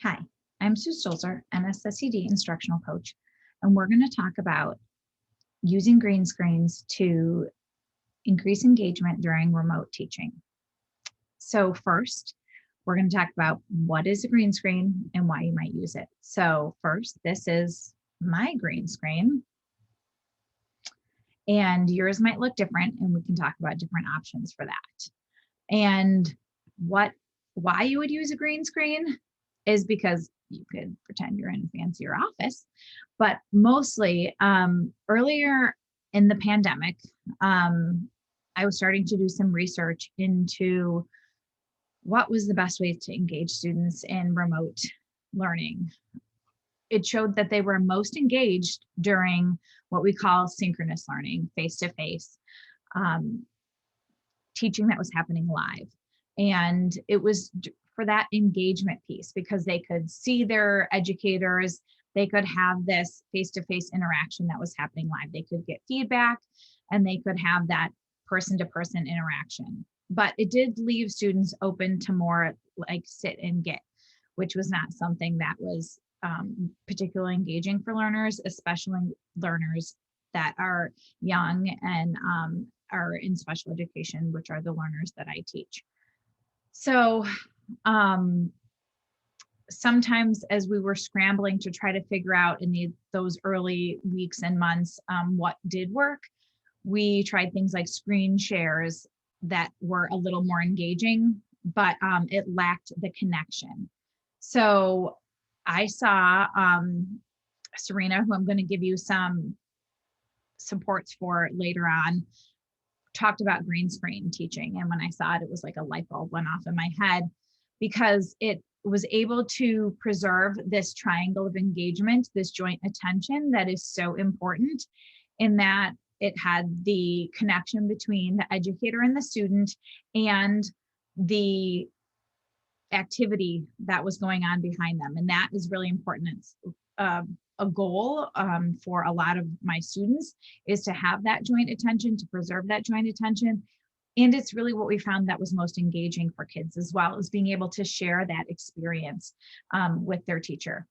Hi, I'm Sue Stolzer, NSSED instructional coach, and we're going to talk about using green screens to increase engagement during remote teaching. So first, we're going to talk about what is a green screen and why you might use it. So first, this is my green screen, and yours might look different, and we can talk about different options for that. And why you would use a green screen is because you could pretend you're in a fancier office, but mostly earlier in the pandemic, I was starting to do some research into what was the best way to engage students in remote learning. It showed that they were most engaged during what we call synchronous learning, face-to-face teaching that was happening live. And it was for that engagement piece because they could see their educators, they could have this face-to-face interaction that was happening live. They could get feedback and they could have that person-to-person interaction. But it did leave students open to more like sit and get, which was not something that was particularly engaging for learners, especially learners that are young and are in special education, which are the learners that I teach. So sometimes as we were scrambling to try to figure out in those early weeks and months what did work, we tried things like screen shares that were a little more engaging, but it lacked the connection. So I saw Serena, who I'm going to give you some supports for later on, talked about green screen teaching. And when I saw it, it was like a light bulb went off in my head because it was able to preserve this triangle of engagement, this joint attention that is so important in that it had the connection between the educator and the student and the activity that was going on behind them. And that is really important. It's a goal for a lot of my students is to have that joint attention, to preserve that joint attention. And it's really what we found that was most engaging for kids as well, is being able to share that experience with their teacher.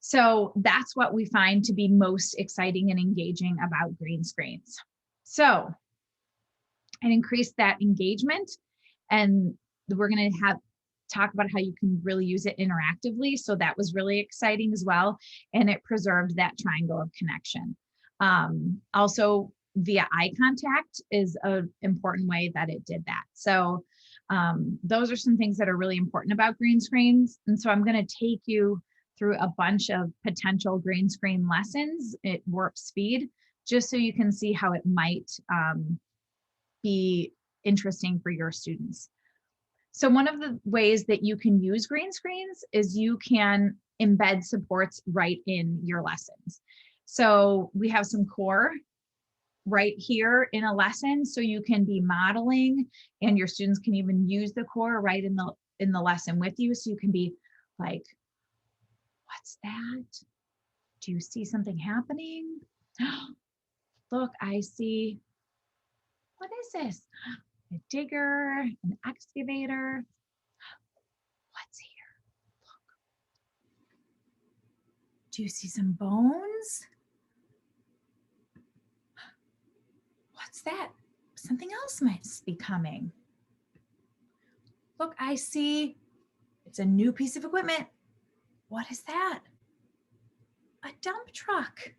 So that's what we find to be most exciting and engaging about green screens. So and increase that engagement. And we're going to talk about how you can really use it interactively. So that was really exciting as well. And it preserved that triangle of connection. Also via eye contact is an important way that it did that. So those are some things that are really important about green screens. And so I'm going to take you through a bunch of potential green screen lessons at warp speed, just so you can see how it might be interesting for your students. So one of the ways that you can use green screens is you can embed supports right in your lessons. So we have some core right here in a lesson, so you can be modeling and your students can even use the core right in the lesson with you. So you can be like, what's that? Do you see something happening? Look, I see, what is this? A digger, an excavator. What's here? Look. Do you see some bones? What's that? Something else might be coming. Look, I see it's a new piece of equipment. What is that? A dump truck.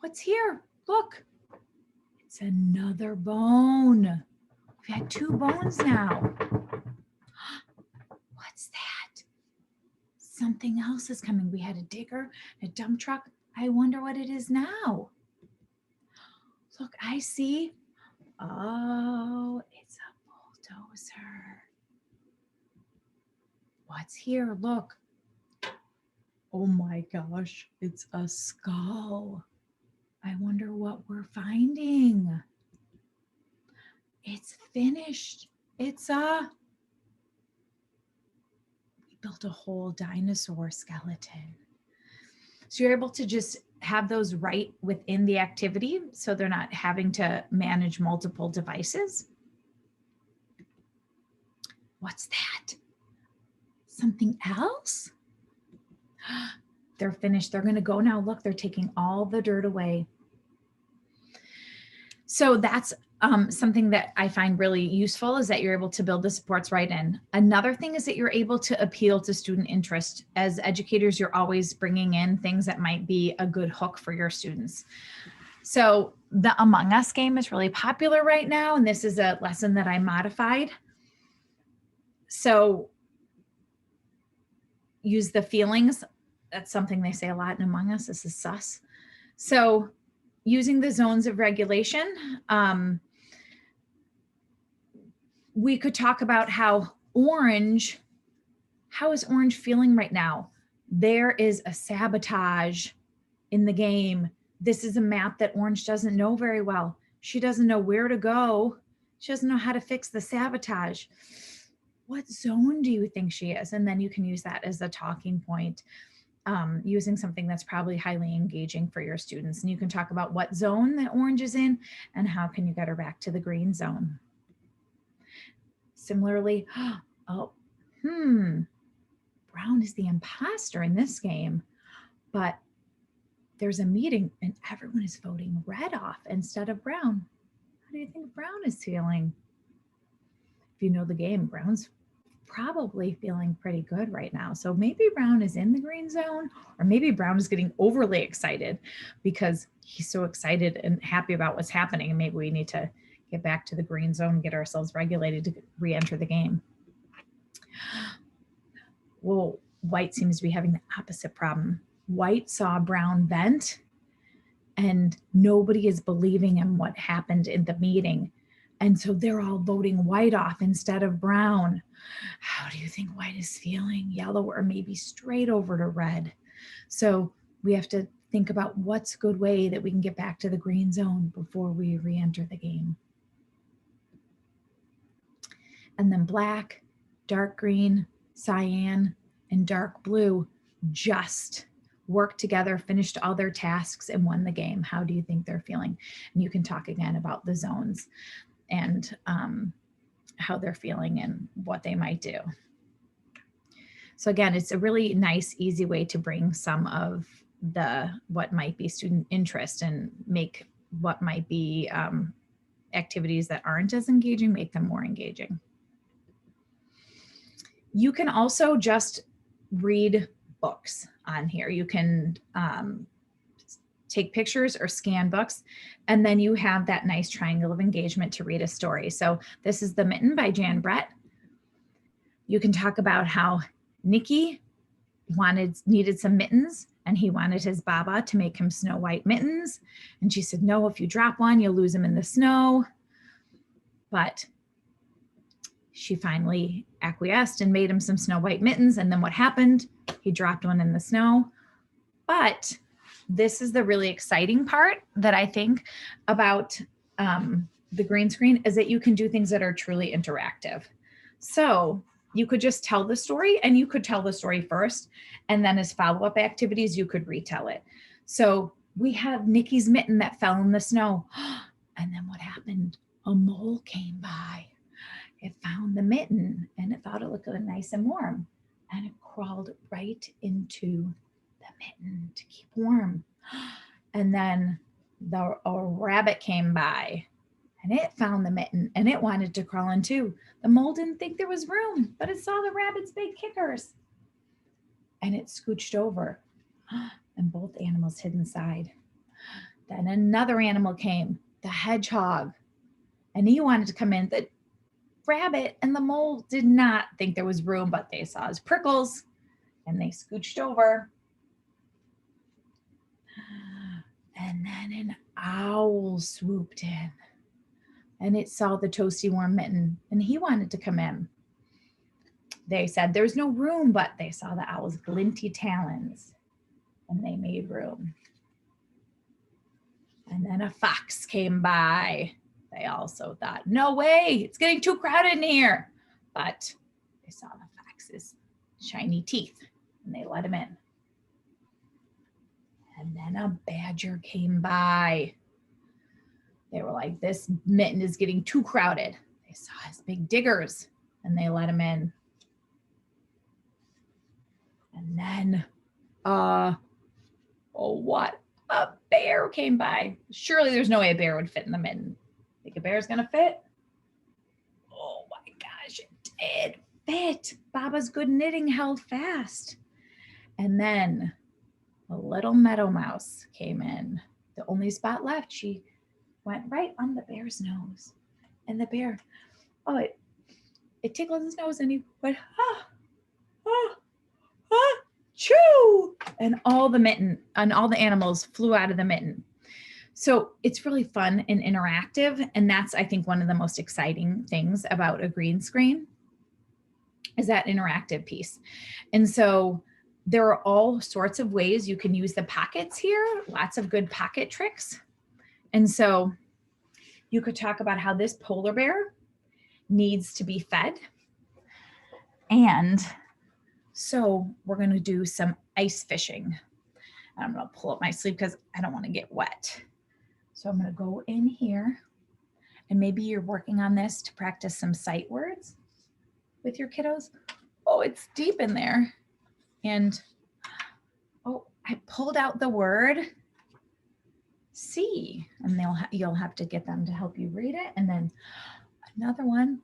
What's here? Look, it's another bone. We've had 2 bones now. What's that? Something else is coming. We had a digger, a dump truck. I wonder what it is now. Look, I see. Oh, it's a bulldozer. What's here? Look. Oh my gosh, it's a skull. I wonder what we're finding. It's finished. It's we built a whole dinosaur skeleton. So you're able to just have those right within the activity, so they're not having to manage multiple devices. What's that? Something else? They're finished. They're going to go now. Look, they're taking all the dirt away. So that's something that I find really useful, is that you're able to build the supports right in. Another thing is that you're able to appeal to student interest. As educators, you're always bringing in things that might be a good hook for your students. So the Among Us game is really popular right now, and this is a lesson that I modified. So use the feelings. That's something they say a lot in Among Us. This is sus. So using the zones of regulation, we could talk about how is Orange feeling right now? There is a sabotage in the game. This is a map that Orange doesn't know very well. She doesn't know where to go. She doesn't know how to fix the sabotage. What zone do you think she is? And then you can use that as a talking point, using something that's probably highly engaging for your students. And you can talk about what zone that Orange is in and how can you get her back to the green zone. Similarly, Brown is the imposter in this game, but there's a meeting and everyone is voting red off instead of Brown. How do you think Brown is feeling? If you know the game, Brown's probably feeling pretty good right now. So maybe Brown is in the green zone, or maybe Brown is getting overly excited because he's so excited and happy about what's happening. And maybe we need to get back to the green zone, get ourselves regulated to re-enter the game. Well, White seems to be having the opposite problem. White saw Brown vent and nobody is believing him what happened in the meeting. And so they're all voting White off instead of Brown. How do you think White is feeling? Yellow or maybe straight over to red. So we have to think about what's a good way that we can get back to the green zone before we re-enter the game. And then black, dark green, cyan, and dark blue just worked together, finished all their tasks, and won the game. How do you think they're feeling? And you can talk again about the zones and how they're feeling and what they might do. So again, it's a really nice, easy way to bring some of what might be student interest and make what might be activities that aren't as engaging, make them more engaging. You can also just read books on here. You can take pictures or scan books, and then you have that nice triangle of engagement to read a story. So this is The Mitten by Jan Brett. You can talk about how Nicky needed some mittens, and he wanted his Baba to make him snow white mittens. And she said, no, if you drop one, you'll lose him in the snow. But she finally acquiesced and made him some snow white mittens. And then what happened? He dropped one in the snow. But this is the really exciting part that I think about the green screen, is that you can do things that are truly interactive. So you could just tell the story, and you could tell the story first, and then as follow-up activities, you could retell it. So we have Nikki's mitten that fell in the snow. And then what happened? A mole came by. It found the mitten and it thought it looked nice and warm, and it crawled right into the mitten to keep warm. And then a rabbit came by and it found the mitten and it wanted to crawl in too. The mole didn't think there was room, but it saw the rabbit's big kickers and it scooched over, and both animals hid inside. Then another animal came, the hedgehog, and he wanted to come in. The rabbit and the mole did not think there was room, but they saw his prickles and they scooched over. And then an owl swooped in and it saw the toasty warm mitten and he wanted to come in. They said there's no room, but they saw the owl's glinty talons and they made room. And then a fox came by. They also thought, no way, it's getting too crowded in here. But they saw the fox's shiny teeth and they let him in. And then a badger came by. They were like, this mitten is getting too crowded. They saw his big diggers and they let him in. And then, oh, what? A bear came by. Surely there's no way a bear would fit in the mitten. Think a bear's gonna fit? Oh my gosh, it did fit. Baba's good knitting held fast. And then a little meadow mouse came in. The only spot left, she went right on the bear's nose. And the bear, oh, it tickled his nose and he went, choo! And all the animals flew out of the mitten. So it's really fun and interactive. And that's, I think, one of the most exciting things about a green screen is that interactive piece. And so there are all sorts of ways you can use the pockets here, lots of good pocket tricks. And so you could talk about how this polar bear needs to be fed. And so we're going to do some ice fishing. I'm going to pull up my sleeve because I don't want to get wet. So I'm going to go in here, and maybe you're working on this to practice some sight words with your kiddos. Oh, it's deep in there. And oh, I pulled out the word see, and you'll have to get them to help you read it. And then another one,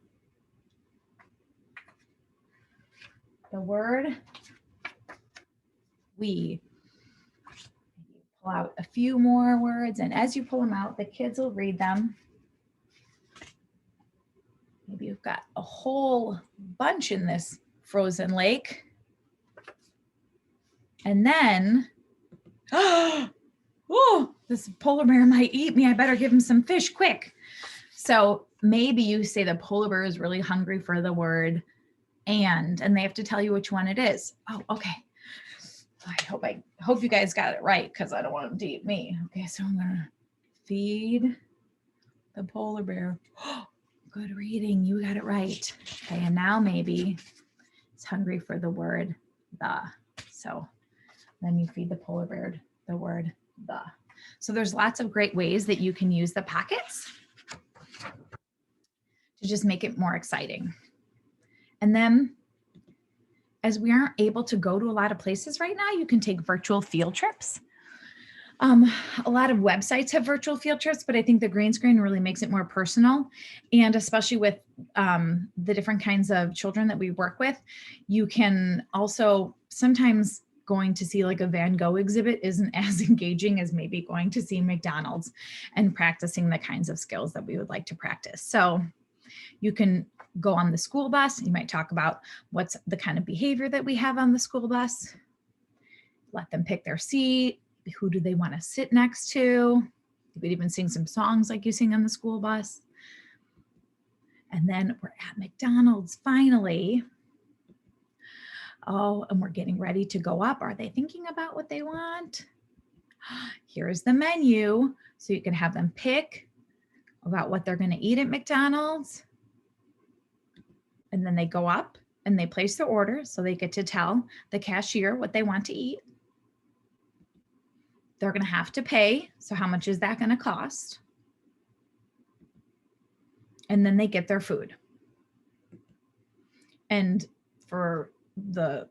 the word we. Pull out a few more words, and as you pull them out, the kids will read them. Maybe you've got a whole bunch in this frozen lake. And then, oh, this polar bear might eat me. I better give him some fish quick. So maybe you say the polar bear is really hungry for the word and they have to tell you which one it is. Oh, okay. I hope you guys got it right because I don't want them to eat me. Okay, so I'm gonna feed the polar bear. Good reading, you got it right. Okay, and now maybe it's hungry for the word the. So then you feed the polar bear the word the. So there's lots of great ways that you can use the pockets to just make it more exciting. And then as we aren't able to go to a lot of places right now, you can take virtual field trips. A lot of websites have virtual field trips, but I think the green screen really makes it more personal. And especially with the different kinds of children that we work with, you can also sometimes going to see like a Van Gogh exhibit isn't as engaging as maybe going to see McDonald's and practicing the kinds of skills that we would like to practice. So you can go on the school bus. You might talk about what's the kind of behavior that we have on the school bus. Let them pick their seat. Who do they want to sit next to? You could even sing some songs like you sing on the school bus. And then we're at McDonald's finally. Oh, and we're getting ready to go up. Are they thinking about what they want? Here's the menu. So you can have them pick about what they're going to eat at McDonald's. And then they go up and they place their order. So they get to tell the cashier what they want to eat. They're going to have to pay. So how much is that going to cost? And then they get their food. And for the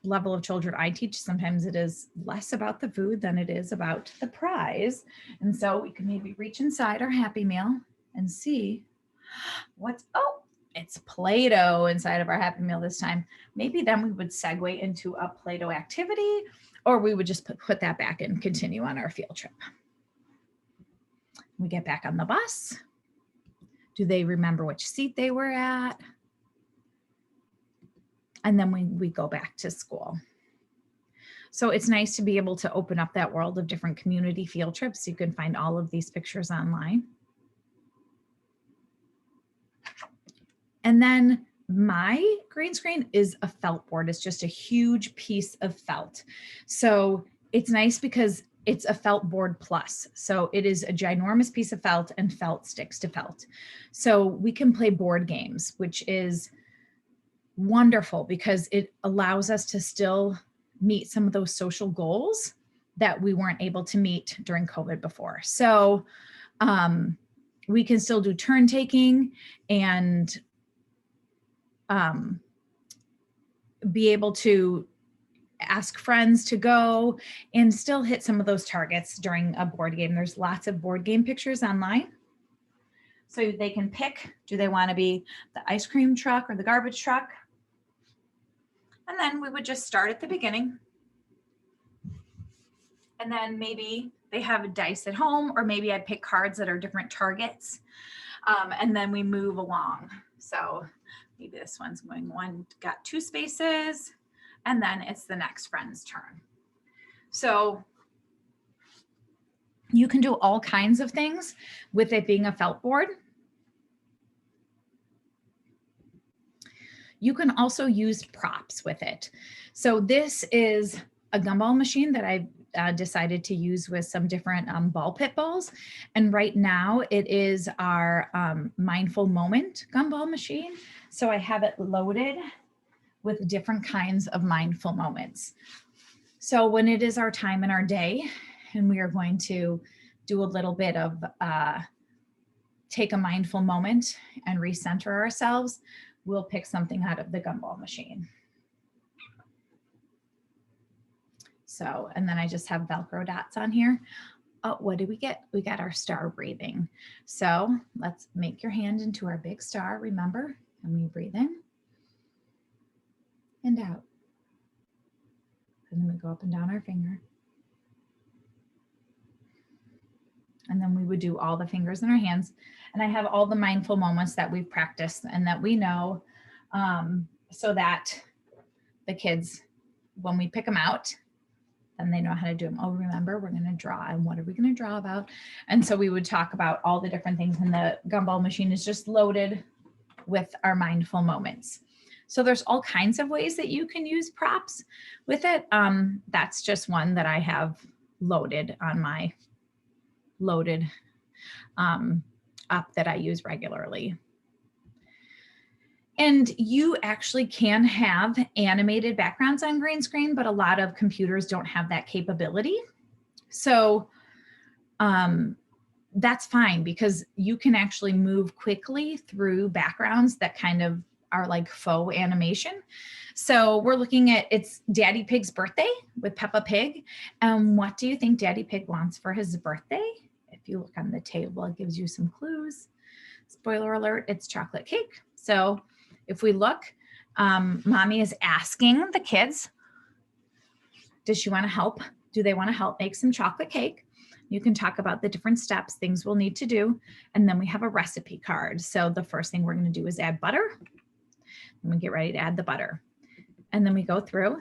level of children I teach, sometimes it is less about the food than it is about the prize. And so we can maybe reach inside our Happy Meal and see what's, oh, it's Play-Doh inside of our Happy Meal this time. Maybe then we would segue into a Play-Doh activity, or we would just put that back and continue on our field trip. We get back on the bus. Do they remember which seat they were at? And then we go back to school. So it's nice to be able to open up that world of different community field trips. You can find all of these pictures online. And then my green screen is a felt board. It's just a huge piece of felt. So it's nice because it's a felt board plus. So it is a ginormous piece of felt and felt sticks to felt. So we can play board games, which is wonderful because it allows us to still meet some of those social goals that we weren't able to meet during COVID before. So we can still do turn taking and be able to ask friends to go and still hit some of those targets during a board game. There's lots of board game pictures online. So they can pick, do they want to be the ice cream truck or the garbage truck? And then we would just start at the beginning. And then maybe they have a dice at home, or maybe I'd pick cards that are different targets. And then we move along. So maybe this one's going one, got 2 spaces, and then it's the next friend's turn. So you can do all kinds of things with it being a felt board. You can also use props with it. So this is a gumball machine that I've decided to use with some different ball pit balls. And right now it is our mindful moment gumball machine. So I have it loaded with different kinds of mindful moments. So when it is our time in our day, and we are going to do a little bit of take a mindful moment and recenter ourselves, we'll pick something out of the gumball machine. So, and then I just have Velcro dots on here. Oh, what did we get? We got our star breathing. So let's make your hand into our big star, remember, and we breathe in and out. And then we go up and down our finger. And then we would do all the fingers in our hands. And I have all the mindful moments that we've practiced and that we know, so that the kids, when we pick them out, then they know how to do them. Oh, remember, we're going to draw. And what are we going to draw about? And so we would talk about all the different things. And the gumball machine is just loaded with our mindful moments. So there's all kinds of ways that you can use props with it. That's just one that I have loaded on my loaded up that I use regularly. And you actually can have animated backgrounds on green screen, but a lot of computers don't have that capability. So that's fine, because you can actually move quickly through backgrounds that kind of are like faux animation. So we're looking at, it's Daddy Pig's birthday with Peppa Pig. And what do you think Daddy Pig wants for his birthday? If you look on the table, it gives you some clues. Spoiler alert, it's chocolate cake. So if we look, mommy is asking the kids, does she want to help? Do they want to help make some chocolate cake? You can talk about the different steps, things we'll need to do. And then we have a recipe card. So the first thing we're going to do is add butter. And we get ready to add the butter. And then we go through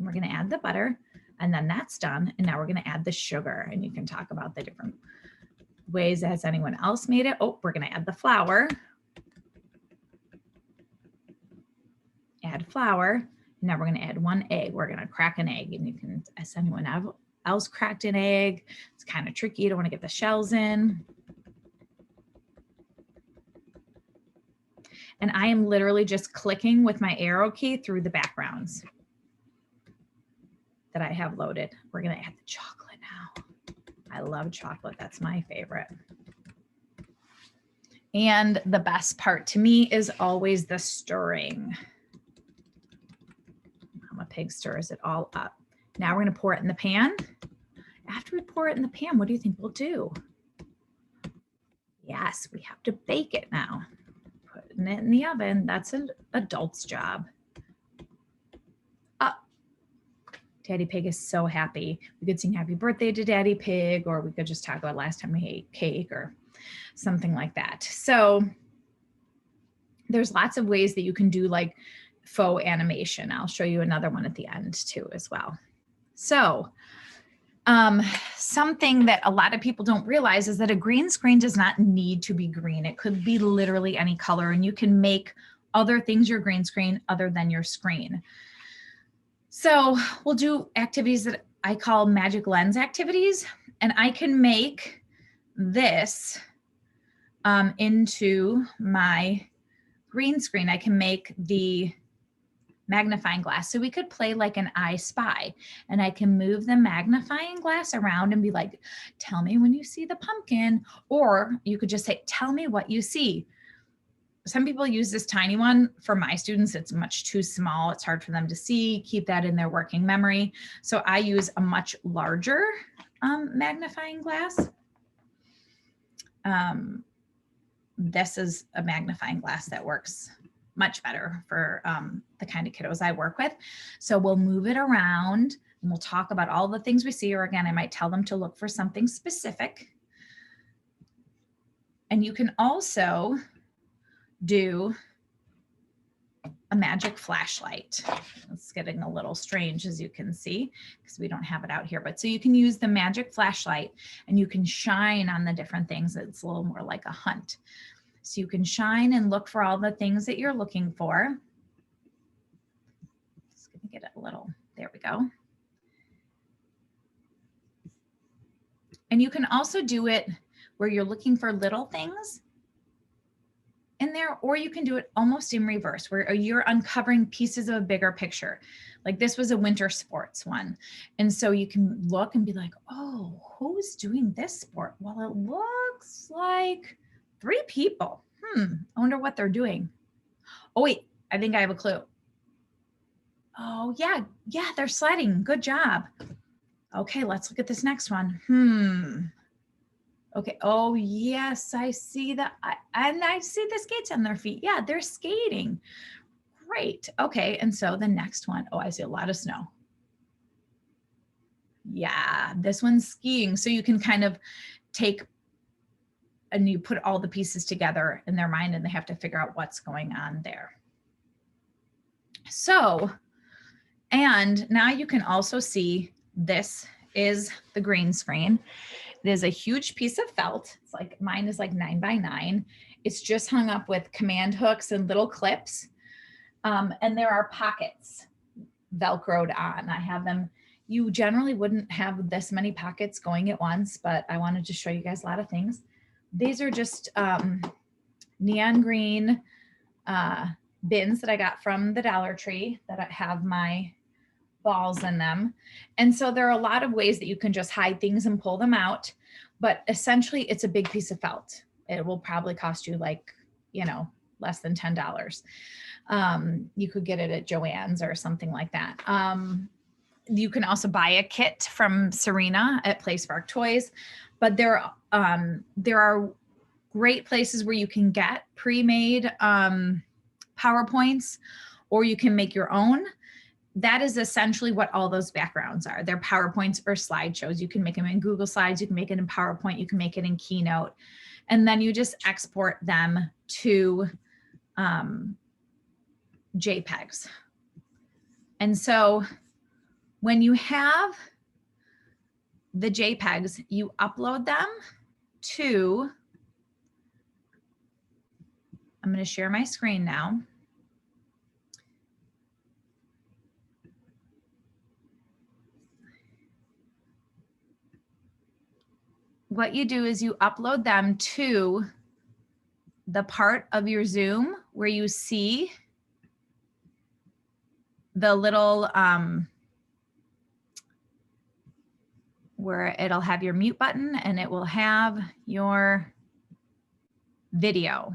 and we're going to add the butter, and then that's done. And now we're going to add the sugar, and you can talk about the different ways. Has anyone else made it? Oh, we're going to add the flour. Add flour. Now we're going to add 1 egg. We're going to crack an egg, and you can, as anyone else cracked an egg. It's kind of tricky. You don't want to get the shells in. And I am literally just clicking with my arrow key through the backgrounds that I have loaded. We're going to add the chocolate now. I love chocolate. That's my favorite. And the best part to me is always the stirring. Mama Pig stirs it all up. Now we're going to pour it in the pan. After we pour it in the pan, what do you think we'll do? Yes, we have to bake it now. Putting it in the oven, that's an adult's job. Daddy Pig is so happy. We could sing happy birthday to Daddy Pig, or we could just talk about last time we ate cake or something like that. So there's lots of ways that you can do like faux animation. I'll show you another one at the end too as well. So something that a lot of people don't realize is that a green screen does not need to be green. It could be literally any color, and you can make other things your green screen other than your screen. So we'll do activities that I call magic lens activities, and I can make this into my green screen. I can make the magnifying glass. So we could play like an I Spy, and I can move the magnifying glass around and be like, tell me when you see the pumpkin, or you could just say, tell me what you see. some people use this tiny one. For my students, it's much too small. It's hard for them to see, keep that in their working memory. So I use a much larger magnifying glass. This is a magnifying glass that works much better for the kind of kiddos I work with. So we'll move it around and we'll talk about all the things we see, or again, I might tell them to look for something specific. And you can also do a magic flashlight. It's getting a little strange, as you can see, because we don't have it out here. But so you can use the magic flashlight and you can shine on the different things. It's a little more like a hunt. So you can shine and look for all the things that you're looking for. Just gonna get it a little, there we go. And you can also do it where you're looking for little things in there, or you can do it almost in reverse, where you're uncovering pieces of a bigger picture. Like this was a winter sports one. And so you can look and be like, oh, who's doing this sport? Well, it looks like 3 people. I wonder what they're doing. Oh, wait, I think I have a clue. Oh, yeah, they're sledding. Good job. Okay, let's look at this next one. Okay, oh yes, I see that. And I see the skates on their feet. Yeah, they're skating. Great. Okay, and so the next one, oh, I see a lot of snow. Yeah, this one's skiing. So you can kind of take and you put all the pieces together in their mind and they have to figure out what's going on there. So, and now you can also see this is the green screen. It is a huge piece of felt. It's like, mine is like 9 by 9. It's just hung up with command hooks and little clips. And there are pockets Velcroed on. I have them. You generally wouldn't have this many pockets going at once, but I wanted to show you guys a lot of things. These are just neon green bins that I got from the Dollar Tree that have my balls in them. And so there are a lot of ways that you can just hide things and pull them out, but essentially it's a big piece of felt. It will probably cost you like, you know, less than $10. You could get it at Joann's or something like that. You can also buy a kit from Serena at Play Spark Toys, but there are great places where you can get pre-made PowerPoints, or you can make your own. That is essentially what all those backgrounds are. They're PowerPoints or slideshows. You can make them in Google Slides, you can make it in PowerPoint, you can make it in Keynote, and then you just export them to JPEGs. And so when you have the JPEGs, you upload them to, I'm going to share my screen now. What you do is you upload them to the part of your Zoom where you see the little, where it'll have your mute button and it will have your video.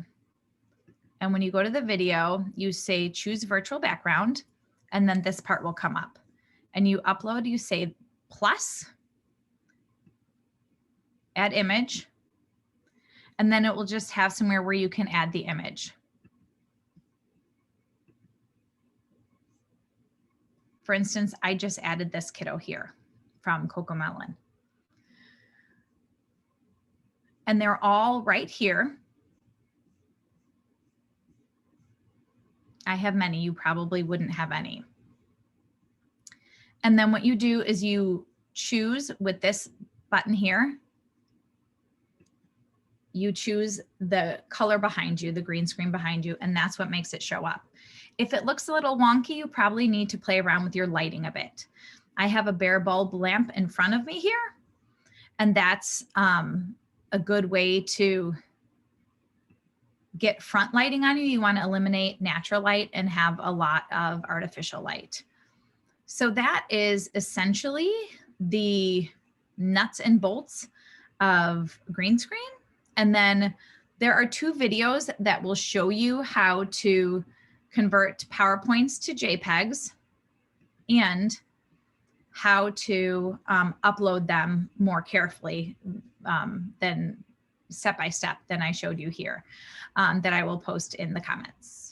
And when you go to the video, you say choose virtual background, and then this part will come up. And you upload, you say plus, add image, and then it will just have somewhere where you can add the image. For instance, I just added this kiddo here from Cocomelon. And they're all right here. I have many, you probably wouldn't have any. And then what you do is you choose with this button here, you choose the color behind you, the green screen behind you, and that's what makes it show up. If it looks a little wonky, you probably need to play around with your lighting a bit. I have a bare bulb lamp in front of me here, and that's a good way to get front lighting on you. You want to eliminate natural light and have a lot of artificial light. So that is essentially the nuts and bolts of green screen. And then There are 2 videos that will show you how to convert PowerPoints to JPEGs and how to upload them more carefully than step by step than I showed you here, that I will post in the comments.